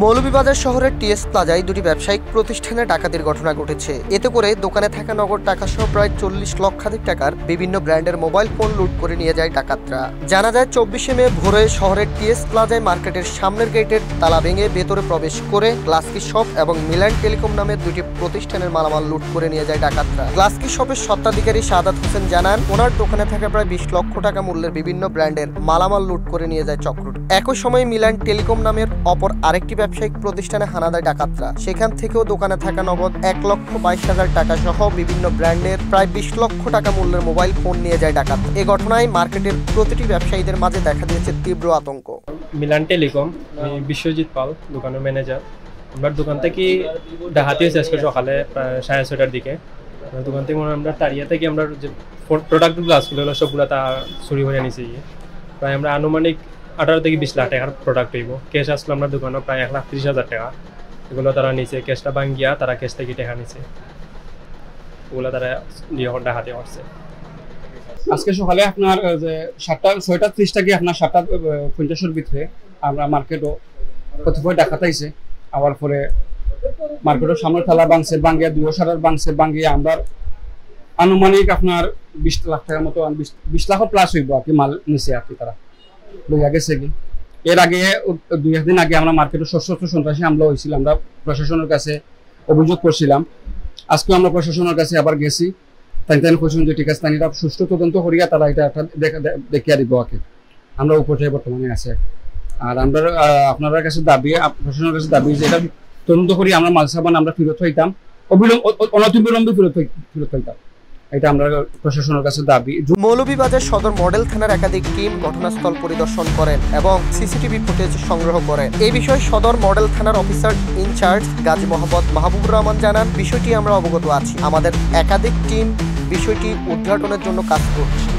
মৌলভীবাজার শহরের টিএস প্লাজায় দুটি ব্যবসায়িক প্রতিষ্ঠানে ডাকাতির ঘটনা ঘটেছে। এতে করে দোকানে থাকা নগদ টাকা সহ প্রায় 40 লক্ষাধিক টাকার বিভিন্ন ব্র্যান্ডের মোবাইল ফোন লুট করে নিয়ে যায় ডাকাতরা। জানা যায় 24শে মে ভোরে শহরের টিএস প্লাজায় মার্কেটের সামনের গেটের তালা ভেঙে ভেতরে প্রবেশ করে গ্লাসকি শপ এবং মিলান টেলিকম নামের দুটি প্রতিষ্ঠানের মালামাল লুট করে নিয়ে যায় ডাকাতরা। গ্লাসকি শপের স্বত্বাধিকারী সাদাত হোসেন জানান, ওনার দোকানে থাকা প্রায় 20 লক্ষ টাকা মূল্যের বিভিন্ন ব্র্যান্ডের মালামাল লুট করে নিয়ে যায় চক্রটি। একই সময় মিলান টেলিকম নামের অপর আরেকটি ব্যবসায়িক প্রতিষ্ঠানে হানা দেয় ডাকাতরা। সেখান থেকেও দোকানে থাকা নগদ 1,22,000 টাকা সহ বিভিন্ন ব্র্যান্ডের প্রায় 20 লক্ষ টাকা মূল্যের মোবাইল ফোন নিয়ে যায় ডাকাত। এই ঘটনায় মার্কেটের প্রতিটি ব্যবসায়ীদের মাঝে দেখা দিয়েছে তীব্র আতঙ্ক। মিলান টেলিকম, আমি বিশ্বজিৎ পাল, দোকানের ম্যানেজার। আমার দোকান থেকে ডাকাতি হয়েছে আজকে সকালে প্রায় 6:30টার দিকে। দোকান থেকে আমরা তাড়িয়া থেকে আমরা যে প্রোডাক্ট গ্লাসগুলো হলো সবগুলো তা চুরি করে নিয়েছি। প্রায় আমরা আনুমানিক 18 থেকে 20 লাখ টাকার প্রোডাক্ট হইব। ক্যাশ আসলো আমরা দোকানে প্রায় 1,30,000 টাকা। এগুলো তারা নিচে ক্যাশটা ভাঙ্গিয়া তারা ক্যাশ থেকে টাকা নিছে, ওগুলো তারা ডাকাতি করছে। আজকে সকালে আপনার যে 6:30 থেকে আপনার 7:50 ভিতরে আমরা মার্কেটও কতিপয় ডাকাত আইছে। আবার পরে মার্কেটের সামনে থালা ভাঙছে, ভাঙ্গিয়া দুয়ো সারার ভাঙছে, ভাঙ্গিয়া আমরা আনুমানিক আপনার 20 লাখ টাকার মতো 20 লাখও প্লাস হইব আর কি মাল নিচে আর কি তারা লইয়া গেছে কি। এর আগে 2 দিন আগে আমরা মার্কেটে সশস্ত্র সন্ত্রাসী হামলা হয়েছিল, আমরা প্রশাসনের কাছে অভিযোগ করছিলাম। আজকেও আমরা প্রশাসনের কাছে আবার গেছি, তাই কোশ্চেন যে ঠিক আছে তাইরা সুষ্ঠু তদন্ত করিয়া তারা এটা একটা দেখিয়া দিব আগে। আমরা উপরে বর্তমানে আছে। আর আমরা আপনার কাছে দাবি, প্রশাসনের কাছে দাবি যে এটা তদন্ত করি আমরা মাল সাবান আমরা ফেরত হইতাম, অনতিবিলম্বে ফেরত হইতাম। এটা আমরা প্রশাসনের কাছে দাবি। মৌলভীবাজার সদর মডেল থানার একাধিক টিম ঘটনাস্থল পরিদর্শন করেন এবং সিসিটিভি ফুটেজ সংগ্রহ করেন। এই বিষয়ে সদর মডেল থানার অফিসার ইনচার্জ গাজী মোহাম্মদ মাহবুবুর রহমান জানান, বিষয়টি আমরা অবগত আছি। আমাদের একাধিক টিম বিষয়টি উদ্ঘাটনের জন্য কাজ করছে।